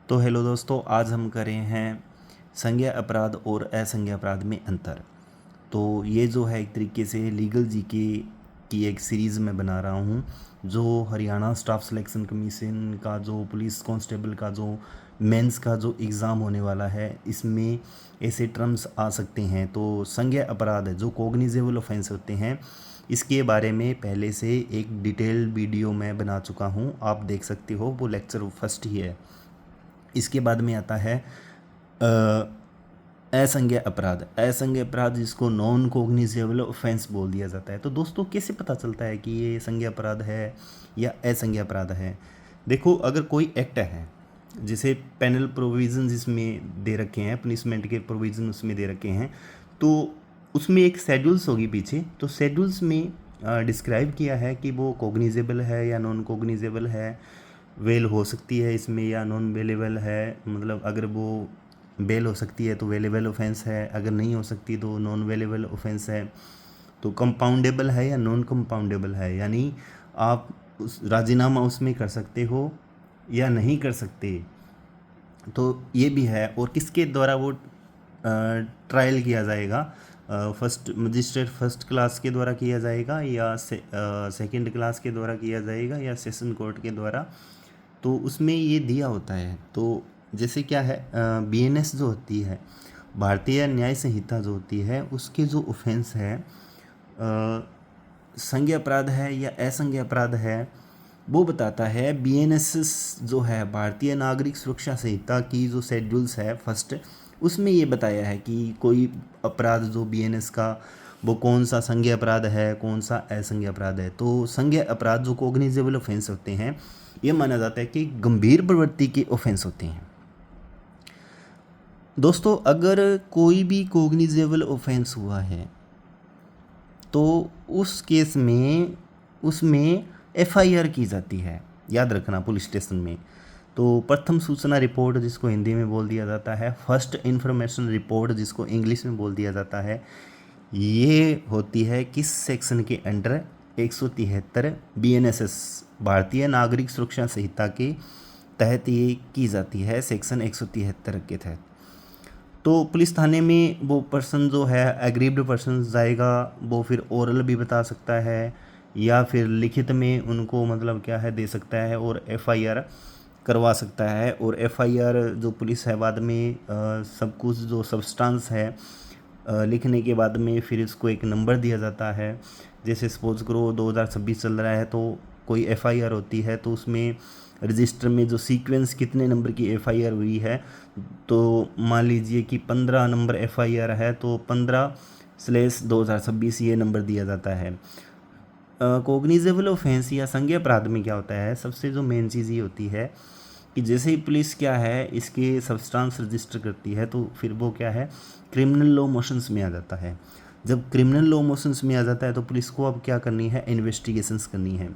तो हेलो दोस्तों, आज हम कर रहे हैं संज्ञा अपराध और असंज्ञा अपराध में अंतर। तो ये जो है एक तरीके से लीगल जीके की एक सीरीज़ मैं बना रहा हूँ, जो हरियाणा स्टाफ सिलेक्शन कमीशन का जो पुलिस कांस्टेबल का जो मेंस का जो एग्ज़ाम होने वाला है, इसमें ऐसे टर्म्स आ सकते हैं। तो संज्ञा अपराध जो कॉग्निजेबल ऑफेंस होते हैं, इसके बारे में पहले से एक डिटेल वीडियो मैं बना चुका हूँ, आप देख सकते हो। वो लेक्चर फर्स्ट ही है। इसके बाद में आता है असंज्ञा अपराध। असंज्ञा अपराध जिसको नॉन कोग्निजेबल ऑफेंस बोल दिया जाता है। तो दोस्तों, कैसे पता चलता है कि ये संज्ञा अपराध है या असंज्ञा अपराध है? देखो, अगर कोई एक्ट है, जैसे पेनल प्रोविजन जिसमें दे रखे हैं, पनिशमेंट के प्रोविज़न उसमें दे रखे हैं, तो उसमें एक शेड्यूल्स होगी पीछे। तो शेड्यूल्स में डिस्क्राइब किया है कि वो कोग्निजेबल है या नॉन कोग्निजेबल है, वेल हो सकती है इसमें या नॉन वेलेबल है। मतलब अगर वो बेल हो सकती है तो वेलेबल ऑफेंस है, अगर नहीं हो सकती तो नॉन वेलेबल ऑफेंस है। तो कंपाउंडेबल है या नॉन कंपाउंडेबल है, यानी आप उस राजीनामा उसमें कर सकते हो या नहीं कर सकते। तो ये भी है। और किसके द्वारा वो ट्रायल किया जाएगा? फर्स्ट मजिस्ट्रेट फर्स्ट क्लास के द्वारा किया जाएगा या सेकंड क्लास के द्वारा किया जाएगा या सेशन कोर्ट के द्वारा। तो उसमें ये दिया होता है। तो जैसे क्या है, बीएनएस जो होती है, भारतीय न्याय संहिता जो होती है, उसके जो ऑफेंस है, संज्ञा अपराध है या असंज्ञा अपराध है, वो बताता है। बीएनएस जो है, भारतीय नागरिक सुरक्षा संहिता की जो शेड्यूल्स है फर्स्ट, उसमें ये बताया है कि कोई अपराध जो बीएनएस का, वो कौन सा संज्ञा अपराध है, कौन सा असंज्ञा अपराध है। तो संज्ञा अपराध जो कोग्निजेबल ऑफेंस होते हैं, ये माना जाता है कि गंभीर प्रवृत्ति के ऑफेंस होते हैं। दोस्तों, अगर कोई भी कोग्निजेबल ऑफेंस हुआ है तो उस केस में उसमें एफआईआर की जाती है। याद रखना, पुलिस स्टेशन में। तो प्रथम सूचना रिपोर्ट जिसको हिंदी में बोल दिया जाता है, फर्स्ट इंफॉर्मेशन रिपोर्ट जिसको इंग्लिश में बोल दिया जाता है, ये होती है किस सेक्शन के अंडर? 173 बीएनएसएस, भारतीय नागरिक सुरक्षा संहिता के तहत ये की जाती है, सेक्शन 173 के तहत। तो पुलिस थाने में वो पर्सन जो है, एग्रीव्ड पर्सन जाएगा, वो फिर ओरल भी बता सकता है या फिर लिखित में उनको मतलब क्या है दे सकता है, और एफआईआर करवा सकता है। और एफआईआर जो पुलिस है, बाद में सब कुछ जो सब्सटेंस है लिखने के बाद में फिर इसको एक नंबर दिया जाता है। जैसे सपोज करो 2026 चल रहा है, तो कोई एफआईआर होती है, तो उसमें रजिस्टर में जो सीक्वेंस कितने नंबर की एफआईआर हुई है, तो मान लीजिए कि 15 नंबर एफआईआर है, तो 15/2026 ये नंबर दिया जाता है। कोग्निजेबल ऑफेंस या संज्ञेय अपराध में क्या होता है, सबसे जो मेन चीज़ ये होती है कि जैसे ही पुलिस क्या है इसके सब्सटेंस रजिस्टर करती है, तो फिर वो क्या है, क्रिमिनल लॉ मोशंस में आ जाता है। जब क्रिमिनल लॉ मोशंस में आ जाता है तो पुलिस को अब क्या करनी है, इन्वेस्टिगेशंस करनी है।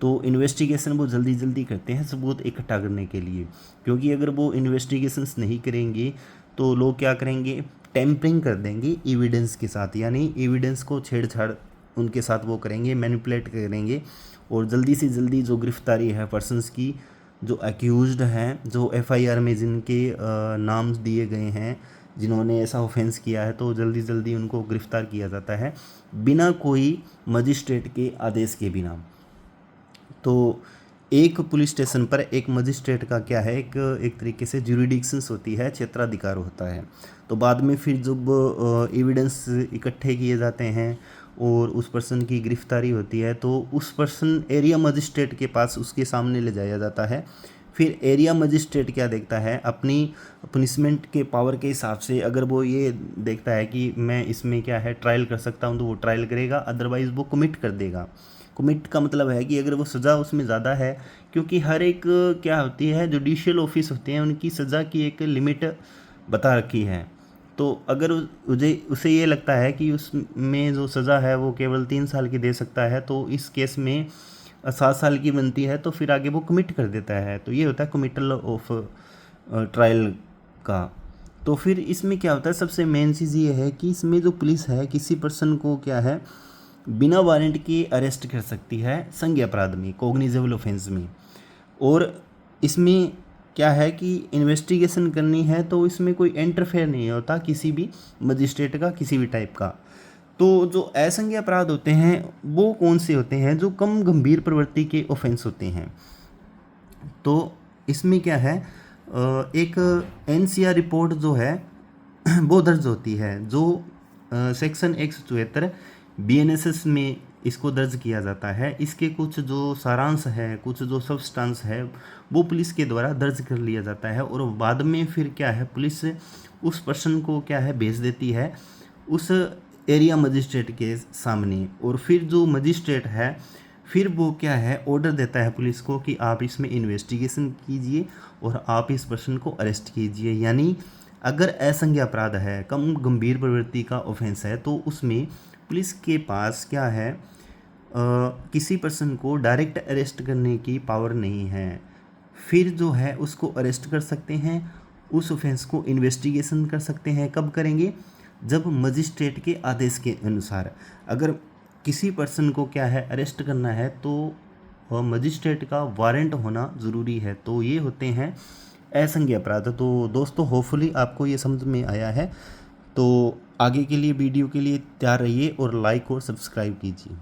तो इन्वेस्टिगेशन वो जल्दी जल्दी करते हैं सबूत इकट्ठा करने के लिए, क्योंकि अगर वो इन्वेस्टिगेशंस नहीं करेंगे तो लोग क्या करेंगे, टेम्परिंग कर देंगे एविडेंस के साथ, यानी एविडेंस को छेड़छाड़ उनके साथ वो करेंगे, मैनिपुलेट करेंगे। और जल्दी से जल्दी जो गिरफ्तारी है पर्सनस की, जो एक्यूज्ड हैं, जो एफआईआर में जिनके नाम दिए गए हैं, जिन्होंने ऐसा ऑफेंस किया है, तो जल्दी जल्दी उनको गिरफ्तार किया जाता है बिना कोई मजिस्ट्रेट के आदेश के बिना। तो एक पुलिस स्टेशन पर एक मजिस्ट्रेट का क्या है, एक तरीके से ज्यूरिडिक्शंस होती है, क्षेत्राधिकार होता है। तो बाद में फिर जब एविडेंस इकट्ठे किए जाते हैं और उस पर्सन की गिरफ्तारी होती है, तो उस पर्सन एरिया मजिस्ट्रेट के पास उसके सामने ले जाया जाता है। फिर एरिया मजिस्ट्रेट क्या देखता है, अपनी पनिशमेंट के पावर के हिसाब से, अगर वो ये देखता है कि मैं इसमें क्या है ट्रायल कर सकता हूँ, तो वो ट्रायल करेगा, अदरवाइज़ वो कमिट कर देगा। कमिट का मतलब है कि अगर वो सज़ा उसमें ज़्यादा है, क्योंकि हर एक क्या होती है, जुडिशियल ऑफिस होते हैं, उनकी सज़ा की एक लिमिट बता रखी है। तो अगर उसे ये लगता है कि उसमें जो सज़ा है वो केवल 3 साल की दे सकता है, तो इस केस में 7 साल की बनती है, तो फिर आगे वो कमिट कर देता है। तो ये होता है कमिटल ऑफ ट्रायल का। तो फिर इसमें क्या होता है, सबसे मेन चीज़ ये है कि इसमें जो पुलिस है किसी पर्सन को क्या है, बिना वारंट के अरेस्ट कर सकती है संज्ञेय अपराध में, कोग्निजेबल ऑफेंस में। और इसमें क्या है कि इन्वेस्टिगेशन करनी है तो इसमें कोई इंटरफेयर नहीं होता किसी भी मजिस्ट्रेट का, किसी भी टाइप का। तो जो असंज्ञेय अपराध होते हैं वो कौन से होते हैं? जो कम गंभीर प्रवृत्ति के ऑफेंस होते हैं। तो इसमें क्या है, एक एनसीआर रिपोर्ट जो है वो दर्ज होती है, जो सेक्शन 174 बीएनएसएस में इसको दर्ज किया जाता है। इसके कुछ जो सारांश है, कुछ जो सब्सटेंस है, वो पुलिस के द्वारा दर्ज कर लिया जाता है और बाद में फिर क्या है, पुलिस उस पर्सन को क्या है भेज देती है उस एरिया मजिस्ट्रेट के सामने, और फिर जो मजिस्ट्रेट है फिर वो क्या है ऑर्डर देता है पुलिस को कि आप इसमें इन्वेस्टिगेशन कीजिए और आप इस पर्सन को अरेस्ट कीजिए। यानी अगर असंज्ञेय अपराध है, कम गंभीर प्रवृत्ति का ऑफेंस है, तो उसमें पुलिस के पास क्या है, किसी पर्सन को डायरेक्ट अरेस्ट करने की पावर नहीं है। फिर जो है उसको अरेस्ट कर सकते हैं, उस ऑफेंस को इन्वेस्टिगेशन कर सकते हैं। कब करेंगे? जब मजिस्ट्रेट के आदेश के अनुसार। अगर किसी पर्सन को क्या है अरेस्ट करना है तो मजिस्ट्रेट का वारंट होना ज़रूरी है। तो ये होते हैं असंज्ञेय अपराध। तो दोस्तों होपफुली आपको ये समझ में आया है। तो आगे के लिए वीडियो के लिए तैयार रहिए और लाइक और सब्सक्राइब कीजिए।